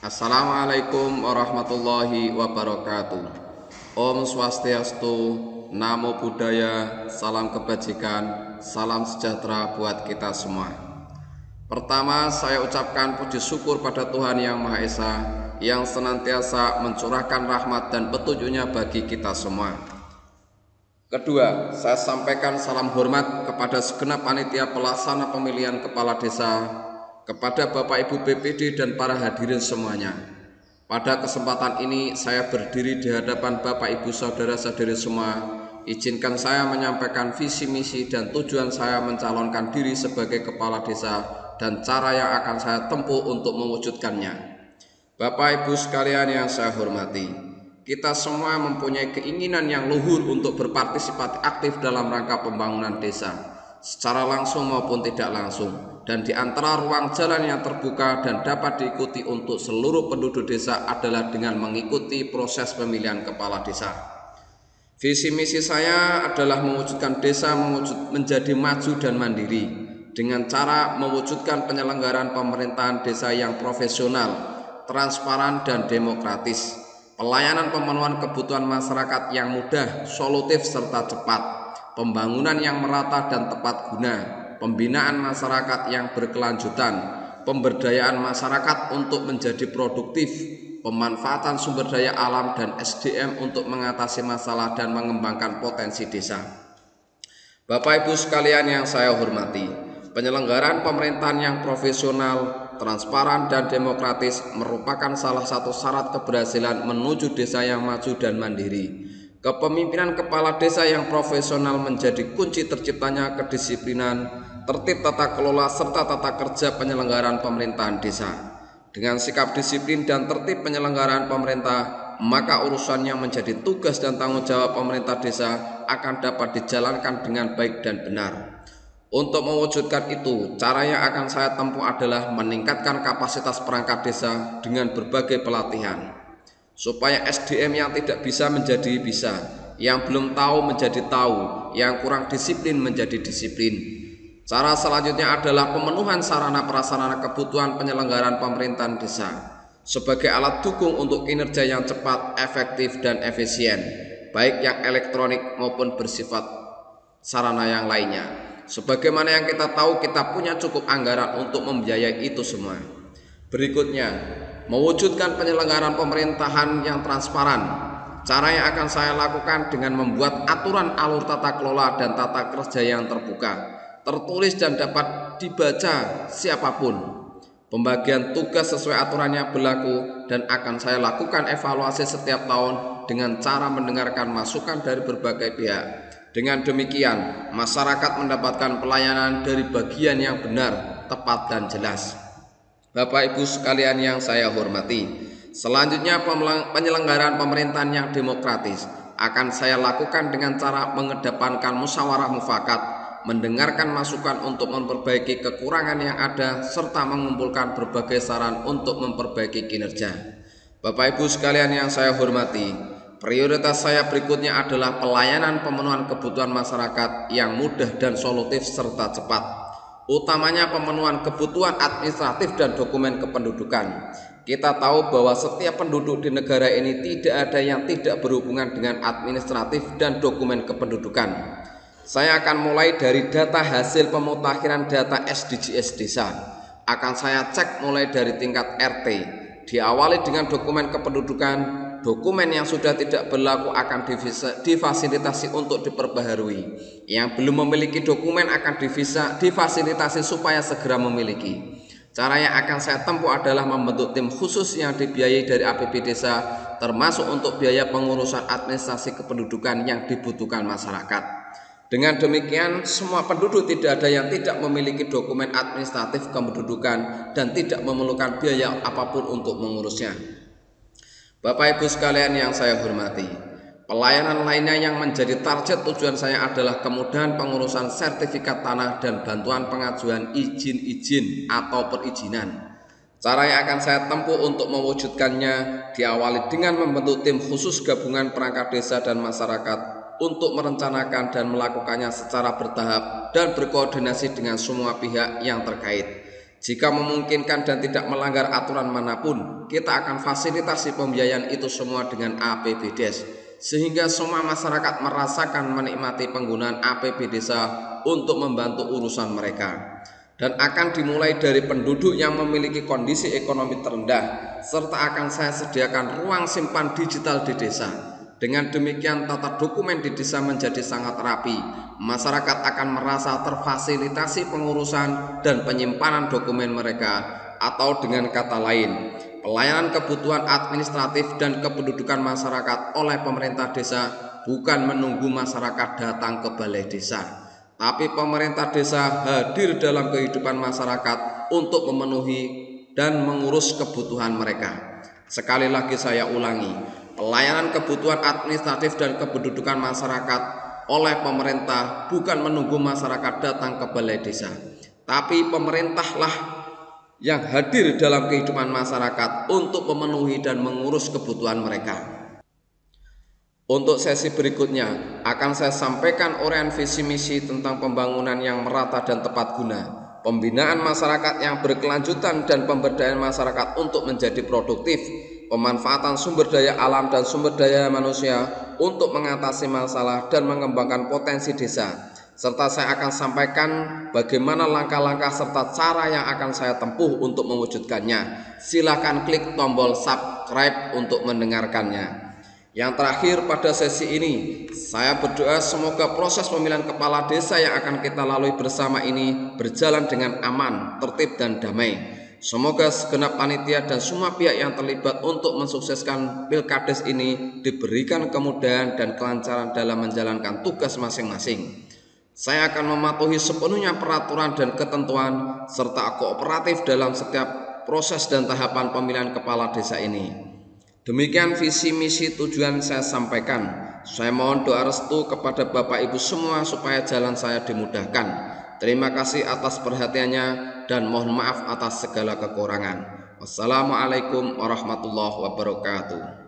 Assalamualaikum warahmatullahi wabarakatuh. Om Swastiastu, Namo Buddhaya, salam kebajikan, salam sejahtera buat kita semua. Pertama, saya ucapkan puji syukur pada Tuhan Yang Maha Esa yang senantiasa mencurahkan rahmat dan petunjuknya bagi kita semua. Kedua, saya sampaikan salam hormat kepada segenap panitia pelaksana pemilihan kepala desa, kepada Bapak Ibu BPD dan para hadirin semuanya. Pada kesempatan ini saya berdiri di hadapan Bapak Ibu saudara-saudari semua. Izinkan saya menyampaikan visi misi dan tujuan saya mencalonkan diri sebagai kepala desa dan cara yang akan saya tempuh untuk mewujudkannya. Bapak Ibu sekalian yang saya hormati, kita semua mempunyai keinginan yang luhur untuk berpartisipasi aktif dalam rangka pembangunan desa, secara langsung maupun tidak langsung. Dan di antara ruang jalan yang terbuka dan dapat diikuti untuk seluruh penduduk desa adalah dengan mengikuti proses pemilihan kepala desa. Visi misi saya adalah mewujudkan desa menjadi maju dan mandiri dengan cara mewujudkan penyelenggaraan pemerintahan desa yang profesional, transparan dan demokratis, pelayanan pemenuhan kebutuhan masyarakat yang mudah, solutif serta cepat, pembangunan yang merata dan tepat guna, pembinaan masyarakat yang berkelanjutan, pemberdayaan masyarakat untuk menjadi produktif, pemanfaatan sumber daya alam dan SDM untuk mengatasi masalah dan mengembangkan potensi desa. Bapak Ibu sekalian yang saya hormati, penyelenggaraan pemerintahan yang profesional, transparan dan demokratis merupakan salah satu syarat keberhasilan menuju desa yang maju dan mandiri. Kepemimpinan kepala desa yang profesional menjadi kunci terciptanya kedisiplinan, tertib tata kelola serta tata kerja penyelenggaraan pemerintahan desa. Dengan sikap disiplin dan tertib penyelenggaraan pemerintah, maka urusannya menjadi tugas dan tanggung jawab pemerintah desa akan dapat dijalankan dengan baik dan benar. Untuk mewujudkan itu, cara yang akan saya tempuh adalah meningkatkan kapasitas perangkat desa dengan berbagai pelatihan, supaya SDM yang tidak bisa menjadi bisa, yang belum tahu menjadi tahu, yang kurang disiplin menjadi disiplin. Cara selanjutnya adalah pemenuhan sarana prasarana kebutuhan penyelenggaraan pemerintahan desa sebagai alat dukung untuk kinerja yang cepat, efektif dan efisien, baik yang elektronik maupun bersifat sarana yang lainnya. Sebagaimana yang kita tahu, kita punya cukup anggaran untuk membiayai itu semua. Berikutnya, mewujudkan penyelenggaraan pemerintahan yang transparan. Cara yang akan saya lakukan dengan membuat aturan alur tata kelola dan tata kerja yang terbuka, tertulis dan dapat dibaca siapapun. Pembagian tugas sesuai aturannya berlaku dan akan saya lakukan evaluasi setiap tahun dengan cara mendengarkan masukan dari berbagai pihak. Dengan demikian, masyarakat mendapatkan pelayanan dari bagian yang benar, tepat dan jelas. Bapak Ibu sekalian yang saya hormati, selanjutnya penyelenggaraan pemerintahan yang demokratis akan saya lakukan dengan cara mengedepankan musyawarah mufakat, mendengarkan masukan untuk memperbaiki kekurangan yang ada, serta mengumpulkan berbagai saran untuk memperbaiki kinerja. Bapak Ibu sekalian yang saya hormati, prioritas saya berikutnya adalah pelayanan pemenuhan kebutuhan masyarakat yang mudah dan solutif serta cepat, utamanya pemenuhan kebutuhan administratif dan dokumen kependudukan. Kita tahu bahwa setiap penduduk di negara ini tidak ada yang tidak berhubungan dengan administratif dan dokumen kependudukan. Saya akan mulai dari data hasil pemutakhiran data SDGs desa. Akan saya cek mulai dari tingkat RT. Diawali dengan dokumen kependudukan. Dokumen yang sudah tidak berlaku akan difasilitasi untuk diperbaharui. Yang belum memiliki dokumen akan difasilitasi supaya segera memiliki. Cara yang akan saya tempuh adalah membentuk tim khusus yang dibiayai dari APBD desa, termasuk untuk biaya pengurusan administrasi kependudukan yang dibutuhkan masyarakat. Dengan demikian, semua penduduk tidak ada yang tidak memiliki dokumen administratif kependudukan dan tidak memerlukan biaya apapun untuk mengurusnya. Bapak Ibu sekalian yang saya hormati, pelayanan lainnya yang menjadi target tujuan saya adalah kemudahan pengurusan sertifikat tanah dan bantuan pengajuan izin-izin atau perizinan. Cara yang akan saya tempuh untuk mewujudkannya diawali dengan membentuk tim khusus gabungan perangkat desa dan masyarakat untuk merencanakan dan melakukannya secara bertahap dan berkoordinasi dengan semua pihak yang terkait. Jika memungkinkan dan tidak melanggar aturan manapun, kita akan fasilitasi pembiayaan itu semua dengan APBDes, sehingga semua masyarakat merasakan menikmati penggunaan APB desa untuk membantu urusan mereka. Dan akan dimulai dari penduduk yang memiliki kondisi ekonomi terendah, serta akan saya sediakan ruang simpan digital di desa. Dengan demikian tata dokumen di desa menjadi sangat rapi. Masyarakat akan merasa terfasilitasi pengurusan dan penyimpanan dokumen mereka, atau dengan kata lain, pelayanan kebutuhan administratif dan kependudukan masyarakat oleh pemerintah desa bukan menunggu masyarakat datang ke balai desa, tapi pemerintah desa hadir dalam kehidupan masyarakat untuk memenuhi dan mengurus kebutuhan mereka. Sekali lagi saya ulangi, pelayanan kebutuhan administratif dan kependudukan masyarakat oleh pemerintah bukan menunggu masyarakat datang ke balai desa, tapi pemerintahlah yang hadir dalam kehidupan masyarakat untuk memenuhi dan mengurus kebutuhan mereka. Untuk sesi berikutnya akan saya sampaikan uraian visi misi tentang pembangunan yang merata dan tepat guna, pembinaan masyarakat yang berkelanjutan dan pemberdayaan masyarakat untuk menjadi produktif, pemanfaatan sumber daya alam dan sumber daya manusia untuk mengatasi masalah dan mengembangkan potensi desa. Serta saya akan sampaikan bagaimana langkah-langkah serta cara yang akan saya tempuh untuk mewujudkannya. Silakan klik tombol subscribe untuk mendengarkannya. Yang terakhir pada sesi ini, saya berdoa semoga proses pemilihan kepala desa yang akan kita lalui bersama ini berjalan dengan aman, tertib dan damai. Semoga segenap panitia dan semua pihak yang terlibat untuk mensukseskan Pilkades ini diberikan kemudahan dan kelancaran dalam menjalankan tugas masing-masing. Saya akan mematuhi sepenuhnya peraturan dan ketentuan serta kooperatif dalam setiap proses dan tahapan pemilihan kepala desa ini. Demikian visi misi tujuan saya sampaikan. Saya mohon doa restu kepada Bapak Ibu semua supaya jalan saya dimudahkan. Terima kasih atas perhatiannya dan mohon maaf atas segala kekurangan. Wassalamualaikum warahmatullahi wabarakatuh.